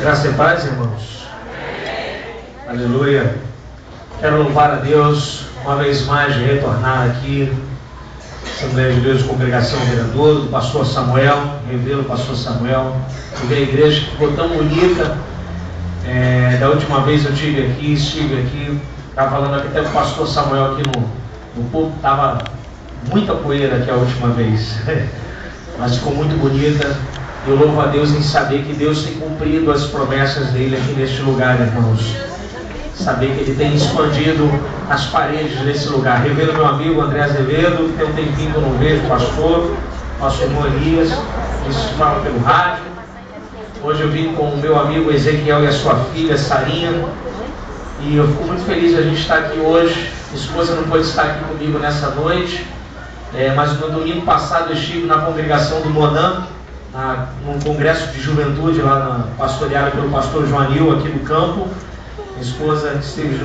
Graça e paz, irmãos. Aleluia. Quero louvar a Deus uma vez mais de retornar aqui, Assembleia de Deus, Congregação Vereador, do pastor Samuel, revelo pastor Samuel, e ver a igreja que ficou tão bonita. Da última vez eu estive aqui, estava falando aqui até com o pastor Samuel aqui no povo, estava muita poeira aqui a última vez, mas ficou muito bonita. Eu louvo a Deus em saber que Deus tem cumprido as promessas dele aqui neste lugar, irmãos. Saber que ele tem expandido as paredes desse lugar. Revelo meu amigo André Azevedo, que tem um tempinho que eu não vejo, pastor, nosso irmão Elias, que se fala pelo rádio. Hoje eu vim com o meu amigo Ezequiel e a sua filha Sarinha, e eu fico muito feliz de a gente estar aqui hoje. Minha esposa não pôde estar aqui comigo nessa noite, mas no domingo passado eu estive na congregação do Monam, num congresso de juventude lá pastoreado pelo pastor Joanil aqui no campo. Minha esposa esteve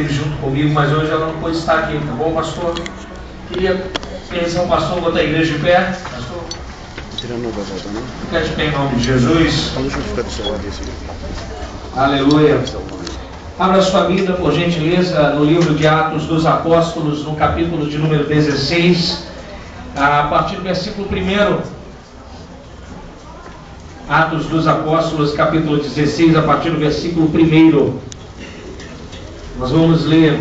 junto comigo, mas hoje ela não pôde estar aqui, tá bom, pastor? Queria pensar o pastor, botar a igreja de pé, pastor. Fica de pé em nome de Jesus. Aleluia. Abra sua Bíblia, por gentileza, no livro de Atos dos Apóstolos, no capítulo de número 16, a partir do versículo 1. Atos dos Apóstolos, capítulo 16, a partir do versículo 1. Nós vamos ler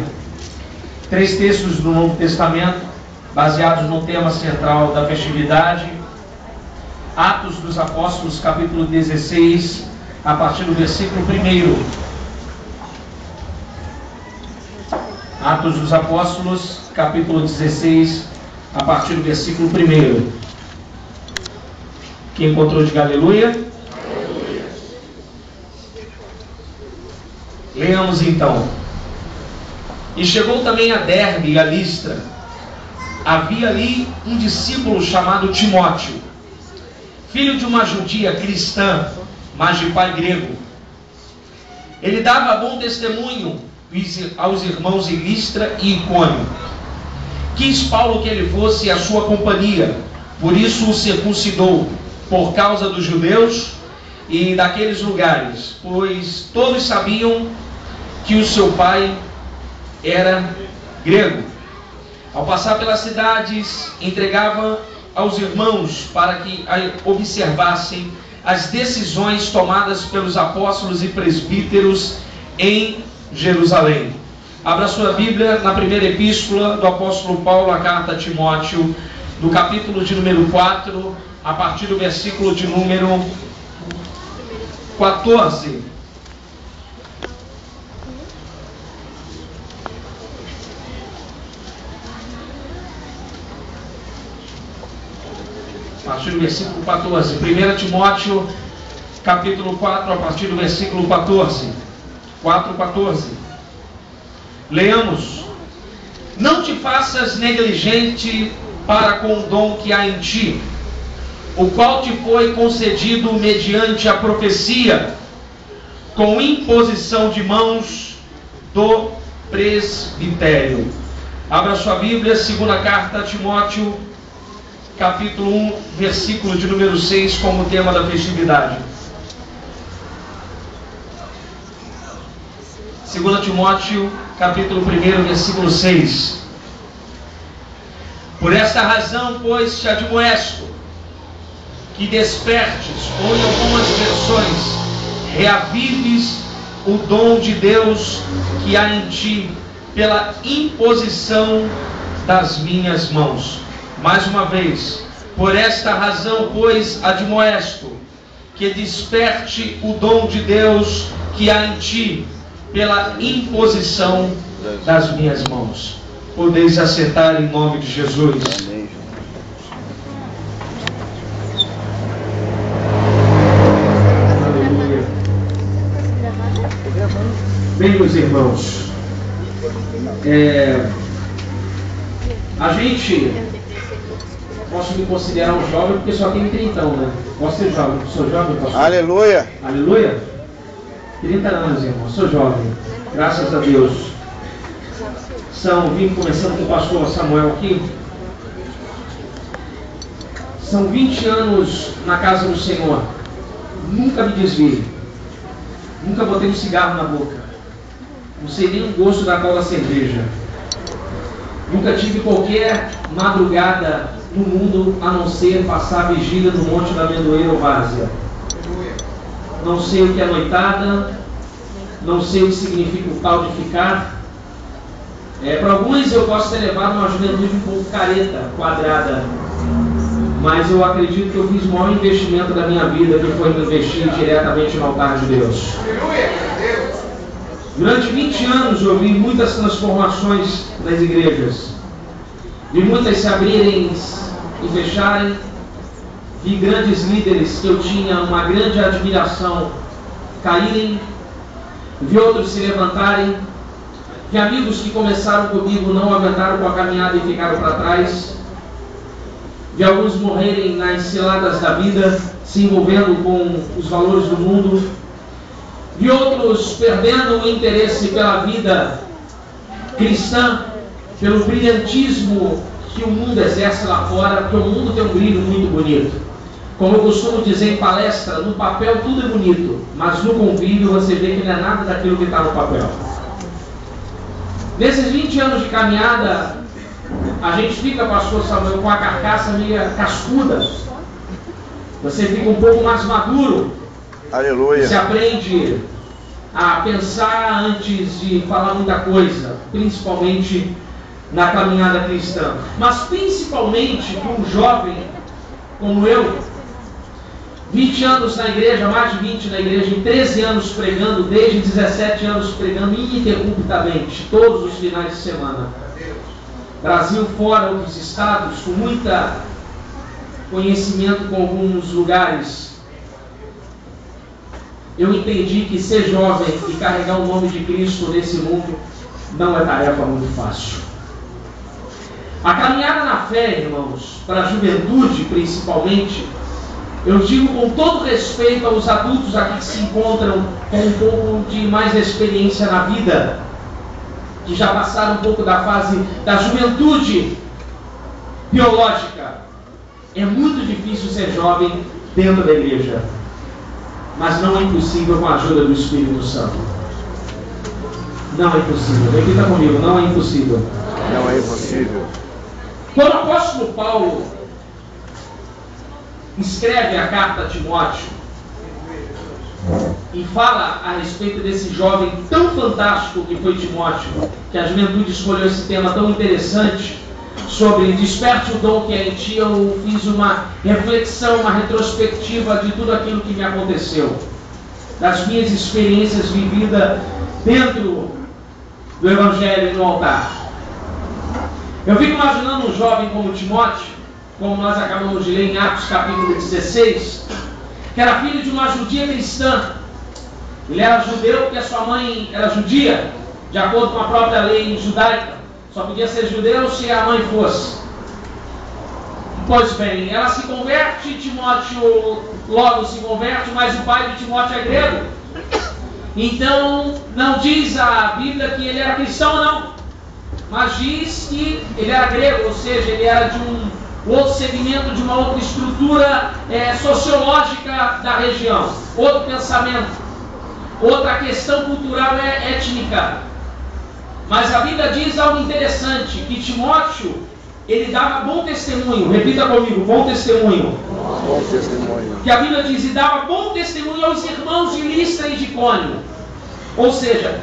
3 textos do Novo Testamento, baseados no tema central da festividade. Atos dos Apóstolos, capítulo 16, a partir do versículo 1. Atos dos Apóstolos, capítulo 16, a partir do versículo 1. Quem encontrou, diga aleluia. Aleluia. Leamos então. E chegou também a Derbe e a Listra. Havia ali um discípulo chamado Timóteo, filho de uma judia cristã, mas de pai grego. Ele dava bom testemunho aos irmãos em Listra e Icônio. Quis Paulo que ele fosse a sua companhia, por isso o circuncidou, por causa dos judeus e daqueles lugares, pois todos sabiam que o seu pai era grego. Ao passar pelas cidades, entregava aos irmãos para que observassem as decisões tomadas pelos apóstolos e presbíteros em Jerusalém. Abra sua Bíblia na primeira epístola do apóstolo Paulo, a carta a Timóteo, no capítulo de número 4, a partir do versículo de número 14. A partir do versículo 14. 1 Timóteo, capítulo 4, a partir do versículo 14. 4:14. Leamos. Não te faças negligente para com o dom que há em ti, o qual te foi concedido mediante a profecia, com imposição de mãos do presbitério. Abra sua Bíblia, segunda carta a Timóteo, capítulo 1, versículo de número 6, como tema da festividade. 2 Timóteo, capítulo 1, versículo 6. Por esta razão, pois, te admoesto que despertes, ou em algumas versões, reavives o dom de Deus que há em ti, pela imposição das minhas mãos. Mais uma vez, por esta razão, pois, admoesto que desperte o dom de Deus que há em ti, pela imposição das minhas mãos. Podeis assentar em nome de Jesus. Amém. Bem, meus irmãos, a gente, posso me considerar um jovem porque só tenho 30, né? Posso ser jovem? Sou jovem, pastor? Aleluia! Aleluia! 30 anos, irmão, sou jovem, graças a Deus. Vim começando com o pastor Samuel aqui. São 20 anos na casa do Senhor. nunca me desviei. Nunca botei um cigarro na boca. Não sei nem o gosto da tal da cerveja. Nunca tive qualquer madrugada no mundo a não ser passar a vigília no Monte da Amendoeira ou Várzea. Não sei o que é noitada, não sei o que significa o tal de ficar. Para alguns eu posso ter levado uma juventude um pouco careta, quadrada, mas eu acredito que eu fiz o maior investimento da minha vida, que foi me investir diretamente no altar de Deus. Durante 20 anos eu vi muitas transformações nas igrejas. Vi muitas se abrirem e fecharem. Vi grandes líderes que eu tinha uma grande admiração caírem. Vi outros se levantarem. Vi amigos que começaram comigo, não aguentaram com a caminhada e ficaram para trás. Vi alguns morrerem nas ciladas da vida, se envolvendo com os valores do mundo. Vi outros perdendo o interesse pela vida cristã, pelo brilhantismo que o mundo exerce lá fora, porque o mundo tem um brilho muito bonito. Como eu costumo dizer em palestra, no papel tudo é bonito, mas no convívio você vê que não é nada daquilo que está no papel. Nesses 20 anos de caminhada, a gente fica, pastor Samuel, com a carcaça meio cascuda. Você fica um pouco mais maduro. Aleluia. Você aprende a pensar antes de falar muita coisa, principalmente na caminhada cristã. Mas principalmente para um jovem como eu, 20 anos na igreja, mais de 20 na igreja, em 13 anos pregando, desde 17 anos pregando ininterruptamente, todos os finais de semana. Brasil fora, outros estados, com muita conhecimento com alguns lugares. Eu entendi que ser jovem e carregar o nome de Cristo nesse mundo não é tarefa muito fácil. A caminhada na fé, irmãos, para a juventude principalmente, eu digo com todo respeito aos adultos aqui que se encontram com um pouco de mais experiência na vida, que já passaram um pouco da fase da juventude biológica. É muito difícil ser jovem dentro da igreja, mas não é impossível com a ajuda do Espírito Santo. Não é impossível. Repita comigo, não é impossível. Não é impossível. Quando o apóstolo Paulo escreve a carta a Timóteo e fala a respeito desse jovem tão fantástico que foi Timóteo, que a juventude escolheu esse tema tão interessante, sobre desperte o dom que é em ti, eu fiz uma reflexão, uma retrospectiva de tudo aquilo que me aconteceu, das minhas experiências vividas dentro do Evangelho e no altar. Eu fico imaginando um jovem como Timóteo, como nós acabamos de ler em Atos capítulo 16, que era filho de uma judia cristã. Ele era judeu porque a sua mãe era judia, de acordo com a própria lei judaica. Só podia ser judeu se a mãe fosse. Pois bem, ela se converte, Timóteo logo se converte, mas o pai de Timóteo é grego. Então, não diz a Bíblia que ele era cristão, não. Mas diz que ele era grego, ou seja, ele era de um outro segmento, de uma outra estrutura sociológica da região. Outro pensamento. Outra questão cultural étnica. Mas a Bíblia diz algo interessante, que Timóteo, ele dava bom testemunho. Repita comigo, bom testemunho. Bom testemunho. Que a Bíblia diz, e dava bom testemunho aos irmãos de Listra e de Icônio. Ou seja,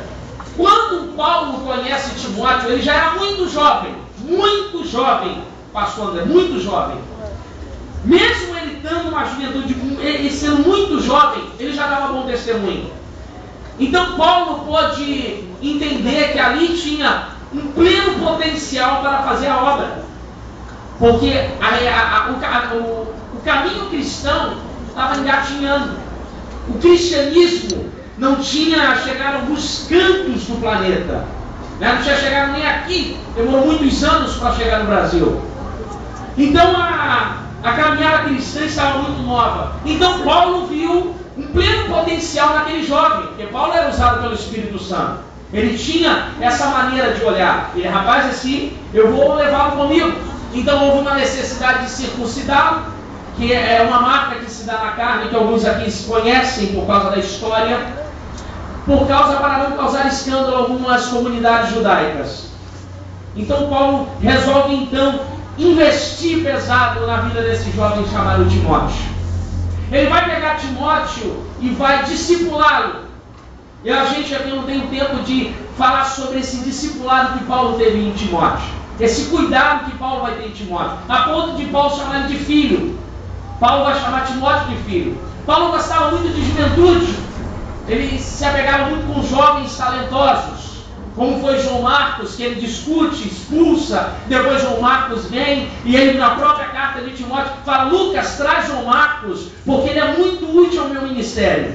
quando Paulo conhece Timóteo, ele já era muito jovem, pastor André, muito jovem. Mesmo ele estando uma juventude, ele sendo muito jovem, ele já dava bom testemunho. Então Paulo pôde entender que ali tinha um pleno potencial para fazer a obra. Porque o caminho cristão estava engatinhando. O cristianismo não tinha chegado a alguns cantos do planeta. Não tinha chegado nem aqui. Demorou muitos anos para chegar no Brasil. Então a caminhada cristã estava muito nova. Então Paulo viu um pleno potencial naquele jovem, porque Paulo era usado pelo Espírito Santo. Ele tinha essa maneira de olhar. Ele, rapaz, assim, eu vou levá-lo comigo. Então houve uma necessidade de circuncidá-lo, que é uma marca que se dá na carne, que alguns aqui conhecem por causa da história, para não causar escândalo a algumas comunidades judaicas. Então Paulo resolve então investir pesado na vida desse jovem chamado Timóteo. Ele vai pegar Timóteo e vai discipulá-lo. E a gente aqui não tem o tempo de falar sobre esse discipulado que Paulo teve em Timóteo, esse cuidado que Paulo vai ter em Timóteo, a ponto de Paulo chamar ele de filho. Paulo vai chamar Timóteo de filho. Paulo gostava muito de juventude, ele se apegava muito com jovens talentosos, como foi João Marcos, que ele discute, expulsa, depois João Marcos vem, e ele na própria carta de Timóteo fala: Lucas, traz João Marcos, porque ele é muito útil ao meu ministério,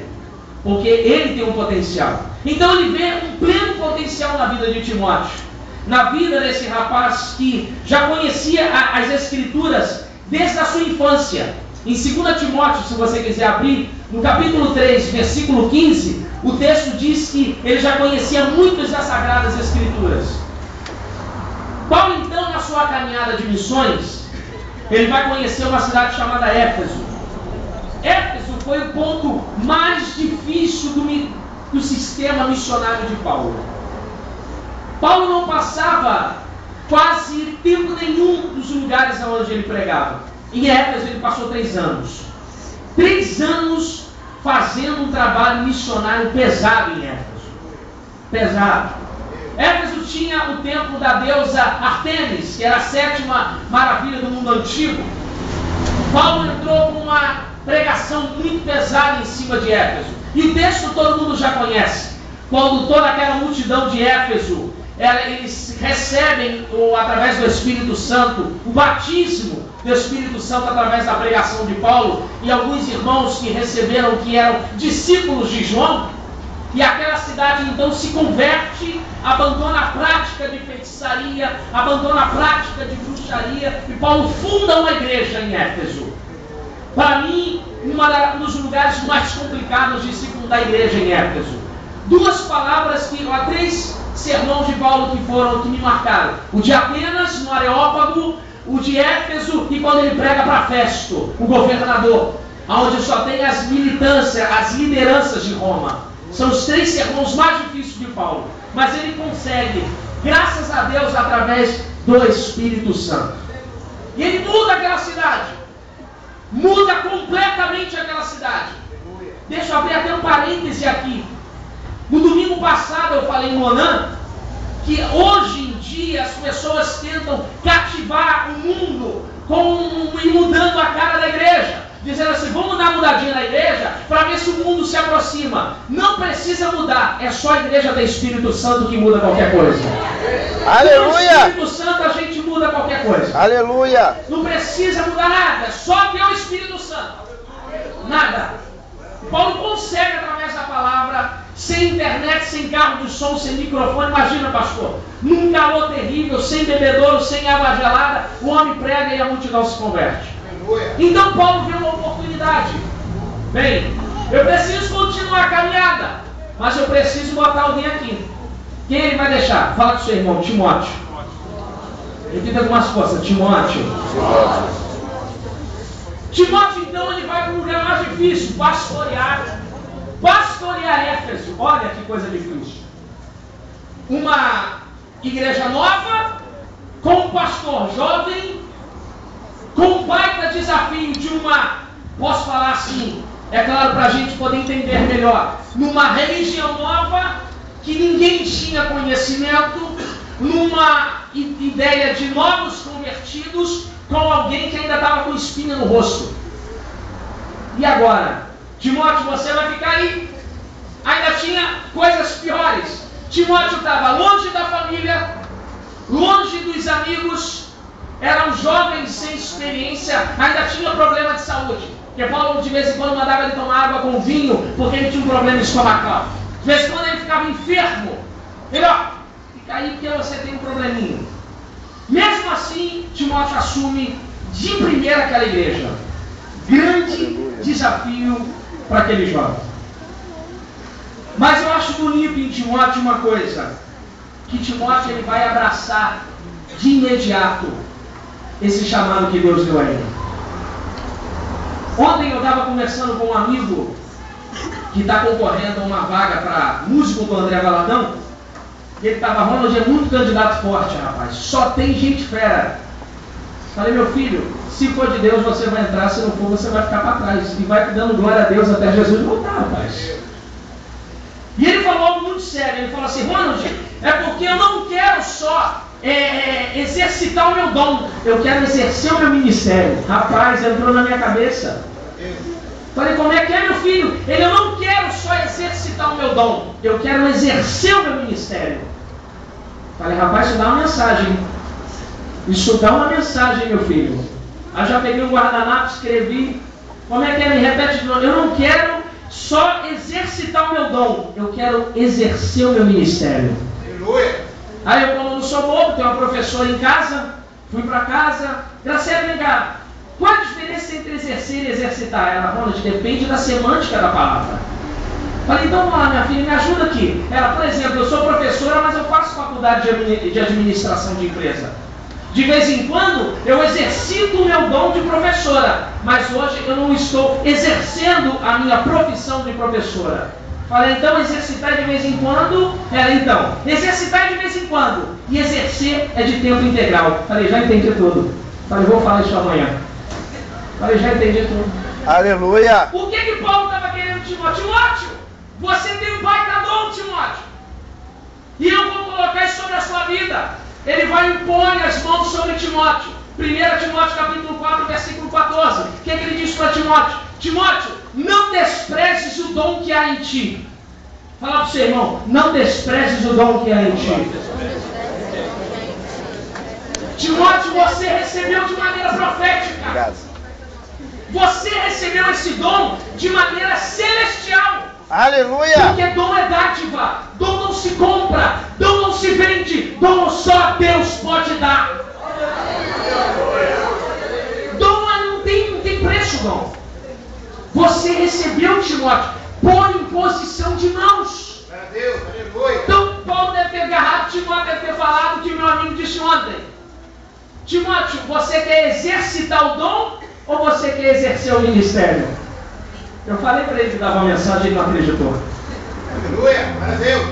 porque ele tem um potencial. Então ele vê um pleno potencial na vida de Timóteo, na vida desse rapaz que já conhecia as Escrituras desde a sua infância. Em 2 Timóteo, se você quiser abrir, no capítulo 3, versículo 15, o texto diz que ele já conhecia muitas das Sagradas Escrituras. Paulo, então, na sua caminhada de missões, ele vai conhecer uma cidade chamada Éfeso. Éfeso foi o ponto mais difícil do sistema missionário de Paulo. Paulo não passava quase tempo nenhum nos lugares onde ele pregava. Em Éfeso ele passou 3 anos. 3 anos fazendo um trabalho missionário pesado em Éfeso. Pesado. Éfeso tinha o templo da deusa Artemis, que era a 7ª maravilha do mundo antigo. Paulo entrou com uma pregação muito pesada em cima de Éfeso. E o texto todo mundo já conhece. Quando toda aquela multidão de Éfeso, eles recebem, através do Espírito Santo, o batismo do Espírito Santo através da pregação de Paulo, e alguns irmãos que receberam, que eram discípulos de João, e aquela cidade então se converte, abandona a prática de feitiçaria, abandona a prática de bruxaria, e Paulo funda uma igreja em Éfeso. Para mim, um dos lugares mais complicados de se fundar a igreja em Éfeso. 2 palavras, 3 sermões de Paulo que me marcaram: o de Atenas, no Areópago, o de Éfeso, e quando ele prega para Festo, o governador, onde só tem as militâncias, as lideranças de Roma. São os 3 sermões mais difíceis de Paulo, mas ele consegue, graças a Deus, através do Espírito Santo. E ele muda aquela cidade, muda completamente aquela cidade. Deixa eu abrir até um parêntese aqui. No domingo passado eu falei em Monan que hoje em dia as pessoas tentam cativar o mundo e mudando a cara da igreja, dizendo assim: vamos dar uma mudadinha na igreja para ver se o mundo se aproxima. Não precisa mudar, é só a igreja do Espírito Santo que muda qualquer coisa. Aleluia! Com o Espírito Santo a gente muda qualquer coisa. Aleluia! Não precisa mudar nada, só ter o Espírito Santo. Nada. Paulo consegue, através da palavra, sem internet, sem carro de som, sem microfone. Imagina, pastor, num calor terrível, sem bebedouro, sem água gelada, o homem prega e a multidão se converte. Então Paulo vê uma oportunidade. Bem, eu preciso continuar a caminhada, mas eu preciso botar alguém aqui. Quem ele vai deixar? Fala com seu irmão, Timóteo. Repita com mais força: Timóteo. Timóteo, então, ele vai para um lugar mais difícil: pastorear Éfeso. Olha que coisa difícil. Uma igreja nova, com um pastor jovem, com um baita desafio de posso falar assim, é claro, para a gente poder entender melhor, numa religião nova, que ninguém tinha conhecimento, numa ideia de novos convertidos, com alguém que ainda estava com espinha no rosto. E agora? Timóteo, você vai ficar aí? Ainda tinha coisas piores. Timóteo estava longe da família, longe dos amigos, era um jovem sem experiência, ainda tinha problema de saúde. Porque Paulo de vez em quando mandava ele tomar água com vinho, porque ele tinha um problema estomacal. De vez em quando ele ficava enfermo. Ele, fica aí porque você tem um probleminha. Mesmo assim, Timóteo assume de primeira aquela igreja. Grande desafio para aquele jovem. Mas eu acho bonito em Timóteo uma coisa, que Timóteo ele vai abraçar de imediato esse chamado que Deus deu a ele. Ontem eu estava conversando com um amigo que está concorrendo a uma vaga para músico do André Valadão. E ele estava, Ronald, é muito candidato forte, rapaz. Só tem gente fera. Falei, meu filho, se for de Deus você vai entrar, se não for você vai ficar para trás. E vai dando glória a Deus até Jesus voltar, rapaz. E ele falou algo muito sério. Ele falou assim, Ronald, é porque eu não quero só exercitar o meu dom. Eu quero exercer o meu ministério. Rapaz, entrou na minha cabeça. Falei, como é que é, meu filho? Ele, eu não quero só exercitar o meu dom. Eu quero exercer o meu ministério. Falei, rapaz, isso dá uma mensagem. Isso dá uma mensagem, meu filho. Aí já peguei um guardanapo, escrevi. Como é que é? Me repete de novo. Eu não quero só exercitar o meu dom. Eu quero exercer o meu ministério. Aleluia. Aí eu, como não sou bobo, tenho uma professora em casa. Fui para casa. Graciela, vem cá. Qual a diferença entre exercer e exercitar? Ela, Ronald, depende da semântica da palavra. Falei, então vamos lá, minha filha, me ajuda aqui. Ela, por exemplo, eu sou professora, mas eu faço faculdade de administração de empresa. De vez em quando, eu exercito o meu dom de professora, mas hoje eu não estou exercendo a minha profissão de professora. Falei, então exercitar de vez em quando? Ela, então, exercitar de vez em quando. E exercer é de tempo integral. Falei, já entendi tudo. Falei, vou falar isso amanhã. Falei, já entendi tudo. Aleluia! O que Paulo estava querendo, Timóteo? Timóteo, você tem um baita dom, Timóteo. E eu vou colocar isso sobre a sua vida. Ele vai impor as mãos sobre Timóteo. 1 Timóteo capítulo 4, versículo 14. O que ele diz para Timóteo? Timóteo, não desprezes o dom que há em ti. Fala para o seu irmão, não desprezes o dom que há em ti. Timóteo, você recebeu de maneira profética. Você recebeu esse dom de maneira celestial. Aleluia! Porque dom é dádiva. Dom não se compra. Dom não se vende. Dom só Deus pode dar. Dom não tem preço, dom. Você recebeu, Timóteo, por imposição de mãos. Então Paulo deve ter agarrado, Timóteo deve ter falado o que meu amigo disse ontem. Timóteo, você quer exercitar o dom ou você quer exercer o ministério? Eu falei para ele que dava uma mensagem e ele não acreditou. Aleluia, para Deus.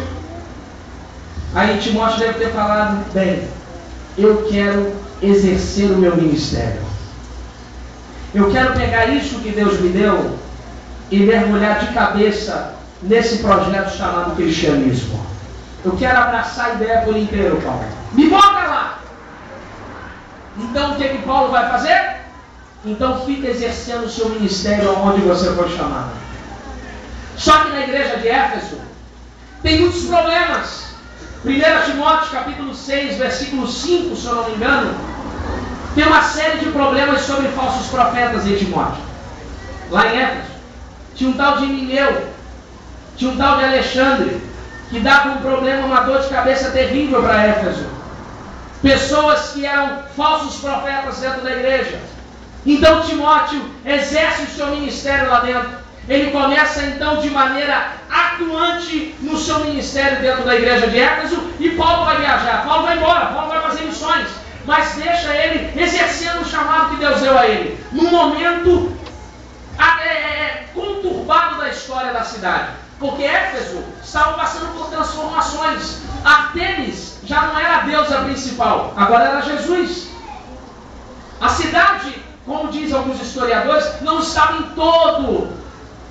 Aí Timóteo deve ter falado, bem, eu quero exercer o meu ministério. Eu quero pegar isso que Deus me deu e mergulhar de cabeça nesse projeto chamado cristianismo. Eu quero abraçar a ideia por inteiro, Paulo. Me bota lá! Então o que Paulo vai fazer? Então fica exercendo o seu ministério onde você foi chamado. Só que na igreja de Éfeso tem muitos problemas. 1 Timóteo capítulo 6, versículo 5, se eu não me engano, tem uma série de problemas sobre falsos profetas em Timóteo. Lá em Éfeso tinha um tal de Himeneu, tinha um tal de Alexandre, que dava um problema, uma dor de cabeça terrível para Éfeso. Pessoas que eram falsos profetas dentro da igreja. Então Timóteo exerce o seu ministério lá dentro. Ele começa então de maneira atuante no seu ministério dentro da igreja de Éfeso. E Paulo vai viajar, Paulo vai embora, Paulo vai fazer missões. Mas deixa ele exercendo o chamado que Deus deu a ele. Num momento conturbado da história da cidade. Porque Éfeso estava passando por transformações. Artemis já não era a deusa principal, agora era Jesus. A cidade, como dizem alguns historiadores, não estava em todo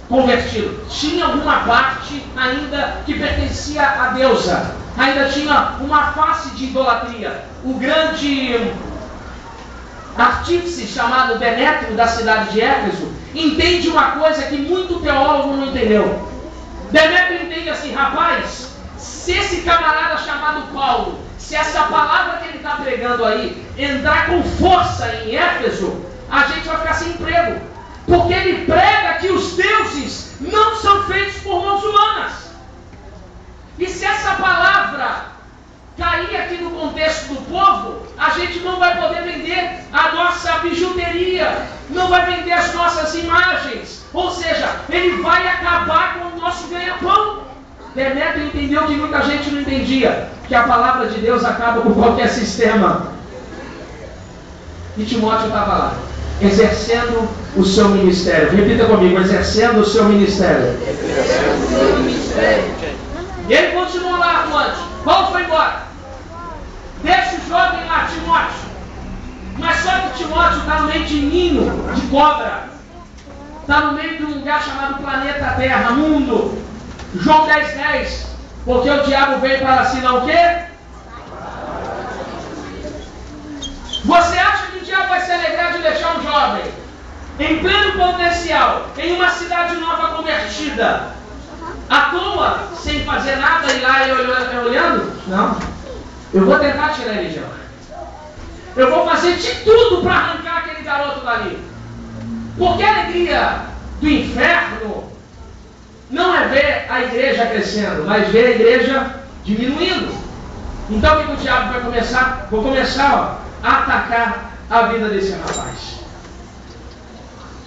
convertido. Tinha alguma parte ainda que pertencia à deusa. Ainda tinha uma face de idolatria. O grande artífice chamado Demétrio da cidade de Éfeso entende uma coisa que muito teólogo não entendeu. Demétrio entende assim, rapaz, se esse camarada chamado Paulo, se essa palavra que ele está pregando aí entrar com força em Éfeso, a gente vai ficar sem emprego. Porque ele prega que os deuses não são feitos por mãos humanas. E se essa palavra cair aqui no contexto do povo, a gente não vai poder vender a nossa bijuteria, não vai vender as nossas imagens. Ou seja, ele vai acabar com o nosso ganha-pão. Demétrio entendeu que muita gente não entendia, que a palavra de Deus acaba com qualquer sistema. E Timóteo estava lá, exercendo o seu ministério. Repita comigo, exercendo o seu ministério. E ele continua lá atuante. Paulo foi embora. Deixa o jovem lá, Timóteo. Mas só que Timóteo está no meio de ninho de cobra. Está no meio de um lugar chamado planeta Terra, mundo. João 10:10. Porque o diabo veio para assinar o quê? Você acha que o diabo vai se alegrar de deixar um jovem em pleno potencial, em uma cidade nova convertida, à toa, sem fazer nada, e lá eu olhando? Não. Eu vou tentar tirar ele de lá. Eu vou fazer de tudo para arrancar aquele garoto dali. Porque a alegria do inferno não é ver a igreja crescendo, mas ver a igreja diminuindo. Então o que o diabo vai começar? Vou começar a atacar a vida desse rapaz.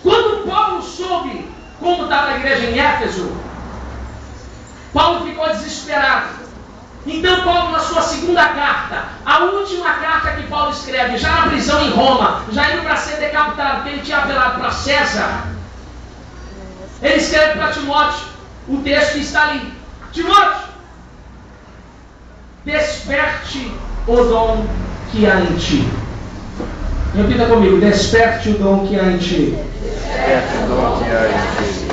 Quando Paulo soube como estava a igreja em Éfeso, Paulo ficou desesperado. Então Paulo, na sua segunda carta, a última carta que Paulo escreve, já na prisão em Roma, já indo para ser decapitado, porque ele tinha apelado para César, ele escreve para Timóteo o texto que está ali. Timóteo, desperte o dom que há em ti. Repita comigo, desperte o dom que há em ti. Desperte o dom que há em ti.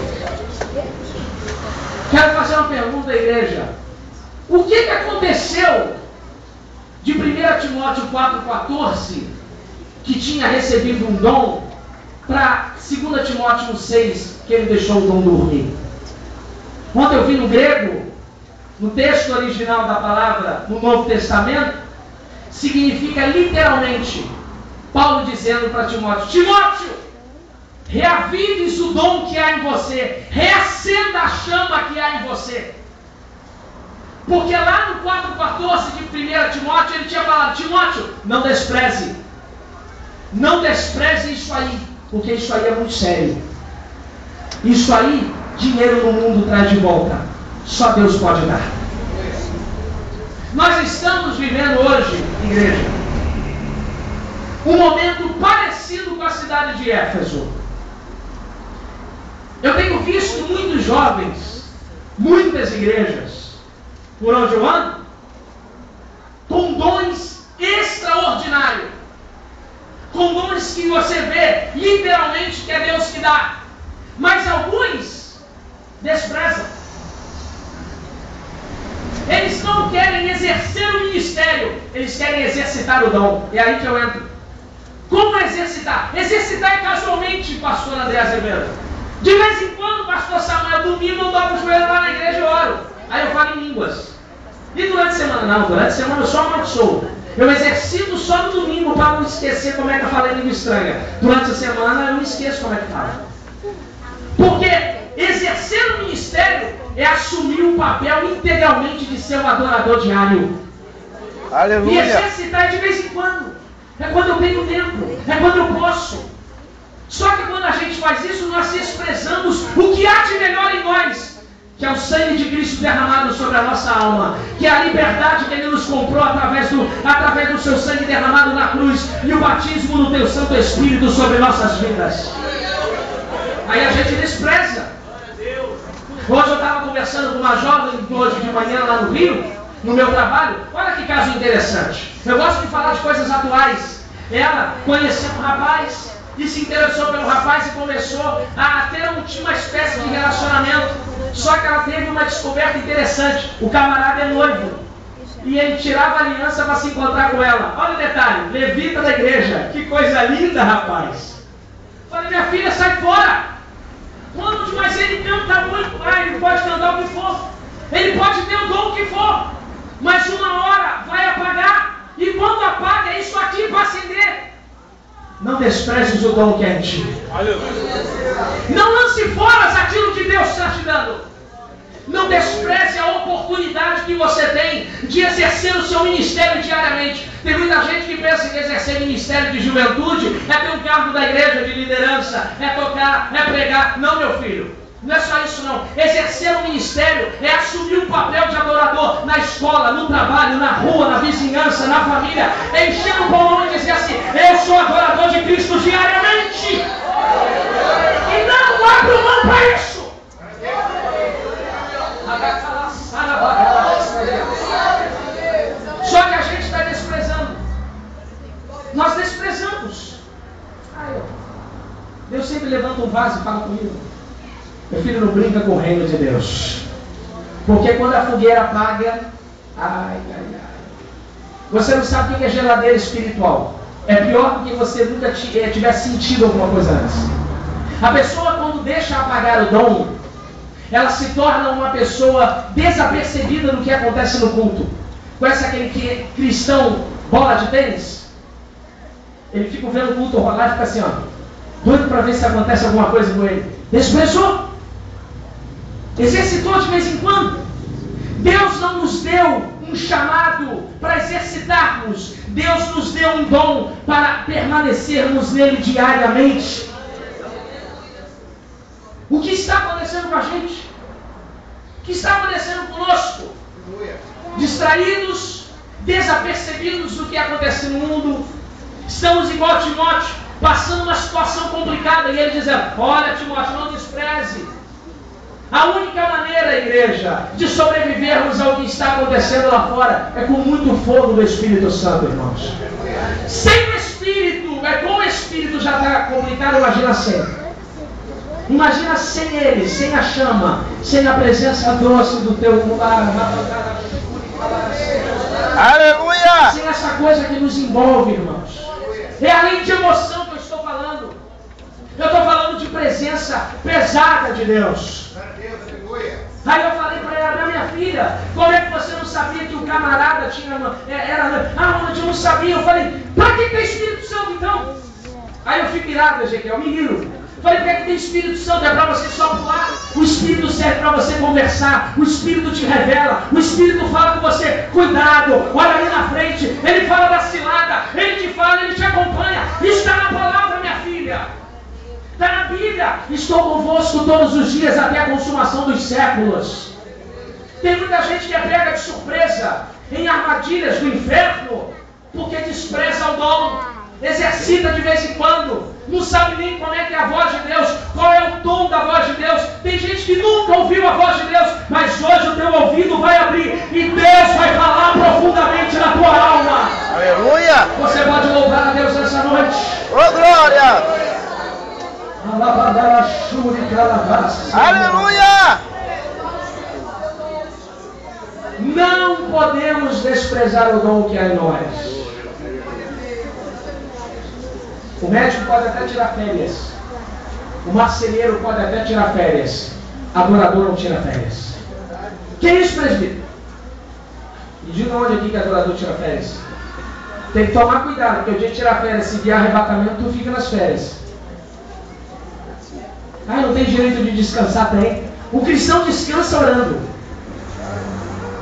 Quero fazer uma pergunta à igreja. O que aconteceu de 1 Timóteo 4,14, que tinha recebido um dom, para 2 Timóteo 6, que ele deixou o dom dormir? Ontem eu vi no grego, no texto original da palavra, no Novo Testamento, significa literalmente, Paulo dizendo para Timóteo, Timóteo, reavives o dom que há em você, reacenda a chama que há em você. Porque lá no 4,14 de 1 Timóteo, ele tinha falado, Timóteo, não despreze isso aí, porque isso aí é muito sério. Isso aí, dinheiro no mundo traz de volta, só Deus pode dar. Nós estamos vivendo hoje, igreja, um momento parecido com a cidade de Éfeso. Eu tenho visto muitos jovens, muitas igrejas, por onde eu ando, com dons extraordinários, com dons que você vê literalmente que é Deus que dá, mas alguns desprezam. Eles não querem exercer o ministério, eles querem exercitar o dom. É aí que eu entro. Como exercitar? Exercitar é casualmente, pastor André Azevedo. De vez em quando, pastor Samuel, domingo eu dobro o joelho lá na igreja e oro. Aí eu falo em línguas. E durante a semana? Não, durante a semana eu só amaldiçoo. Eu exercito só no domingo para não esquecer como é que eu falei língua estranha. Durante a semana eu não esqueço como é que fala. Porque exercer o ministério é assumir o papel integralmente de ser um adorador diário. Aleluia. E exercitar de vez em quando. É quando eu tenho tempo. É quando eu posso. Só que quando a gente faz isso, nós expressamos o que há de melhor em nós, que é o sangue de Cristo derramado sobre a nossa alma, que é a liberdade que Ele nos comprou através do seu sangue derramado na cruz e o batismo no teu Santo Espírito sobre nossas vidas. Aí a gente despreza. Hoje eu estava conversando com uma jovem, hoje de manhã lá no Rio, no meu trabalho. Olha que caso interessante. Eu gosto de falar de coisas atuais. Ela conheceu um rapaz e se interessou pelo rapaz e começou a ter uma espécie de relacionamento. Só que ela teve uma descoberta interessante. O camarada é noivo e ele tirava a aliança para se encontrar com ela. Olha o detalhe, levita da igreja. Que coisa linda, rapaz. Falei, minha filha, sai fora. Quando, mas ele canta muito, ele pode cantar o que for, ele pode ter o dom que for, mas uma hora vai apagar, e quando apaga é isso aqui para acender. Não desprezes o dom que é em ti. Não lance fora aquilo que Deus está te dando. Não despreze a oportunidade que você tem de exercer o seu ministério diariamente. Tem muita gente que pensa que exercer ministério de juventude é ter um cargo da igreja de liderança, é tocar, é pregar. Não, meu filho, não é só isso não. Exercer o ministério é assumir o papel de adorador na escola, no trabalho, na rua, na vizinhança, na família. É encher o pulmão e dizer assim, eu sou adorador de Cristo diariamente. não abro mão para isso. Só que a gente está desprezando. Nós desprezamos. Deus sempre levanta um vaso e fala comigo: meu filho, não brinca com o reino de Deus. Porque quando a fogueira apaga, você não sabe o que é geladeira espiritual. É pior do que você nunca tiver sentido alguma coisa antes. A pessoa, quando deixa apagar o dom, ela se torna uma pessoa desapercebida do que acontece no culto. Conhece aquele cristão bola de tênis? Ele fica vendo o culto rolar e fica assim, doido para ver se acontece alguma coisa com ele. Desprezou. Exercitou de vez em quando. Deus não nos deu um chamado para exercitarmos. Deus nos deu um dom para permanecermos nele diariamente. O que está acontecendo com a gente? O que está acontecendo conosco? Distraídos, desapercebidos do que acontece no mundo. Estamos igual Timóteo, passando uma situação complicada, e ele dizendo: olha, Timóteo, não despreze. A única maneira, igreja, de sobrevivermos ao que está acontecendo lá fora é com muito fogo do Espírito Santo, irmãos. Sem o Espírito, com o Espírito já está complicado, imagina sem. Imagina sem ele, sem a chama, sem a presença doce do teu Aleluia! Sem essa coisa que nos envolve, irmãos. É além de emoção que eu estou falando. Eu estou falando de presença pesada de Deus. Aí eu falei para ela: minha filha, como é que você não sabia que o camarada tinha onde eu não sabia? Eu falei: para que tem Espírito Santo então? Aí eu fico irado, Ezequiel, menino. Falei: por que tem Espírito Santo? É para você só pular. O Espírito serve para você conversar. O Espírito te revela. O Espírito fala com você: cuidado, olha ali na frente. Ele fala da cilada. Ele te fala, ele te acompanha. Está na palavra, minha filha. Está na Bíblia. Estou convosco todos os dias até a consumação dos séculos. Tem muita gente que é pega de surpresa em armadilhas do inferno porque despreza o dom. Exercita de vez em quando. Não sabe nem como é que é a voz de Deus. Qual é o tom da voz de Deus. Tem gente que nunca ouviu a voz de Deus, mas hoje o teu ouvido vai abrir e Deus vai falar profundamente na tua alma. Aleluia! Você pode louvar a Deus nessa noite. Ô glória! Aleluia! Não podemos desprezar o dom que há em nós. O médico pode até tirar férias. O marceneiro pode até tirar férias. Adorador não tira férias. Que é isso, presbítero? Me diga onde aqui que adorador tira férias. Tem que tomar cuidado, porque o dia de tirar férias, se vier arrebatamento, tu fica nas férias. Não tem direito de descansar, tem. O cristão descansa orando.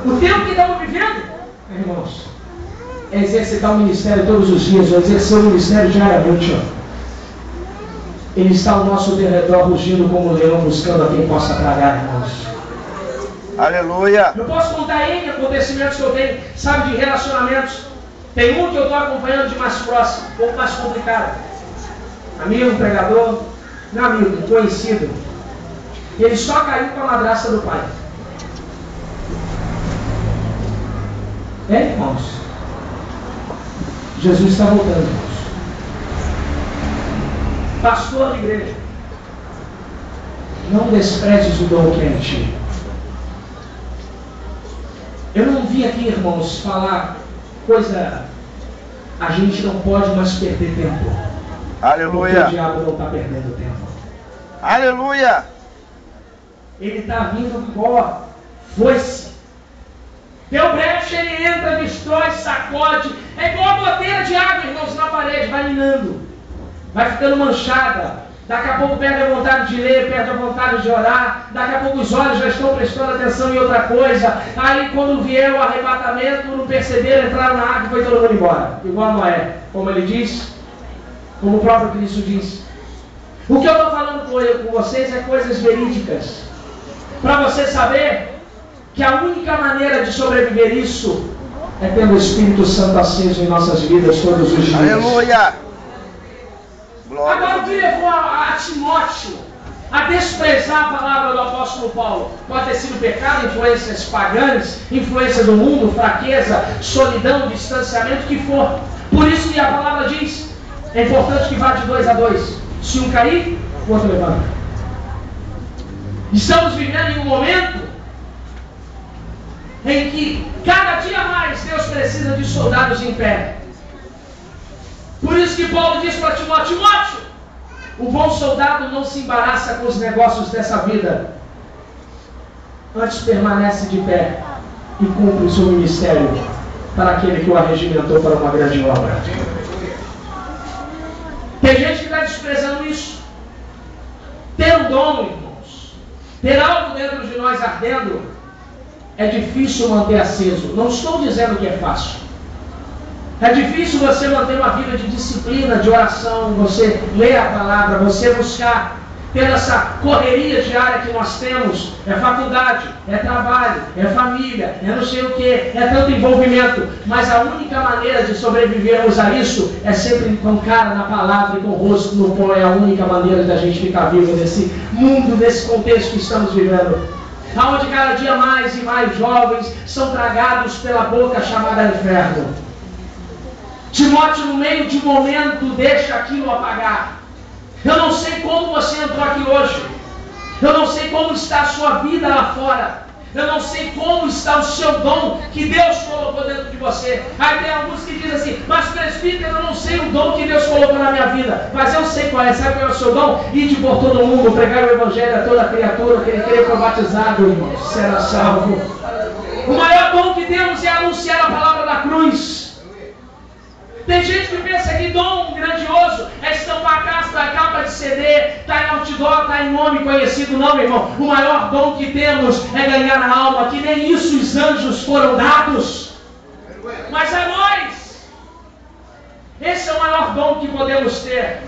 O tempo que estamos vivendo, irmãos, é exercitar o ministério todos os dias, ou exercer o ministério diariamente. Ele está ao nosso derredor, rugindo como um leão, buscando a quem possa tragar, irmãos. Aleluia! Eu posso contar N acontecimentos que eu tenho, sabe, de relacionamentos. Tem um que eu estou acompanhando de mais próximo, um pouco mais complicado. Amigo, pregador, não amigo, conhecido. Ele só caiu com a madrasta do pai. Irmãos, Jesus está voltando, irmãos. Pastor da igreja, não desprezes o dom que é em ti. Eu não vim aqui, irmãos, falar coisa. A gente não pode mais perder tempo. Aleluia! Porque o diabo não está perdendo tempo. Aleluia! Ele está vindo igual foice. Deu brecha, ele entra, destrói, sacode. É igual a goteira de água, irmãos, na parede, vai minando. Vai ficando manchada. Daqui a pouco perde a vontade de ler, perde a vontade de orar. Daqui a pouco os olhos já estão prestando atenção em outra coisa. Aí quando vier o arrebatamento, não perceberam, entraram na água e foi todo mundo embora. Igual Noé, como ele diz, como o próprio Cristo diz. O que eu estou falando com vocês é coisas verídicas. Para você saber que a única maneira de sobreviver isso é tendo o Espírito Santo aceso em nossas vidas todos os dias. Aleluia! Agora o que levou a Timóteo a desprezar a palavra do apóstolo Paulo. Pode ter sido pecado, influências pagãs, influência do mundo, fraqueza, solidão, distanciamento, o que for. Por isso que a palavra diz, é importante que vá de 2 a 2. Se um cair, o outro levanta. Estamos vivendo em um momento em que cada dia mais Deus precisa de soldados em pé. Por isso que Paulo diz para Timóteo: Timóteo, o bom soldado não se embaraça com os negócios dessa vida, antes permanece de pé e cumpre o seu ministério para aquele que o arregimentou para uma grande obra. Tem gente que está desprezando isso. Ter um dom, irmãos, ter algo dentro de nós ardendo, é difícil manter aceso. Não estou dizendo que é fácil. É difícil você manter uma vida de disciplina, de oração, você ler a palavra, você buscar, ter essa correria diária que nós temos. É faculdade, é trabalho, é família, é não sei o que, é tanto envolvimento. Mas a única maneira de sobrevivermos a isso é sempre com cara na palavra e com o rosto no pó. É a única maneira de a gente ficar vivo nesse mundo, nesse contexto que estamos vivendo, onde cada dia mais e mais jovens são tragados pela boca chamada inferno. Timóteo, no meio de um momento, deixa aquilo apagar. Eu não sei como você entrou aqui hoje. Eu não sei como está a sua vida lá fora. Eu não sei como está o seu dom que Deus colocou dentro de você. Aí tem alguns que dizem assim: mas presbítero, eu não sei o dom que Deus colocou na minha vida. Mas eu sei qual é. Sabe qual é o seu dom? Ir por todo mundo, pregar o evangelho a toda criatura. Quem querer for batizado, irmão, será salvo. O maior dom que temos é anunciar a palavra da cruz. Tem gente que pensa que dom grandioso é estampar a capa de CD, está em outdoor, está em nome conhecido. Não, meu irmão. O maior dom que temos é ganhar a alma, que nem isso os anjos foram dados. Mas a nós, esse é o maior dom que podemos ter.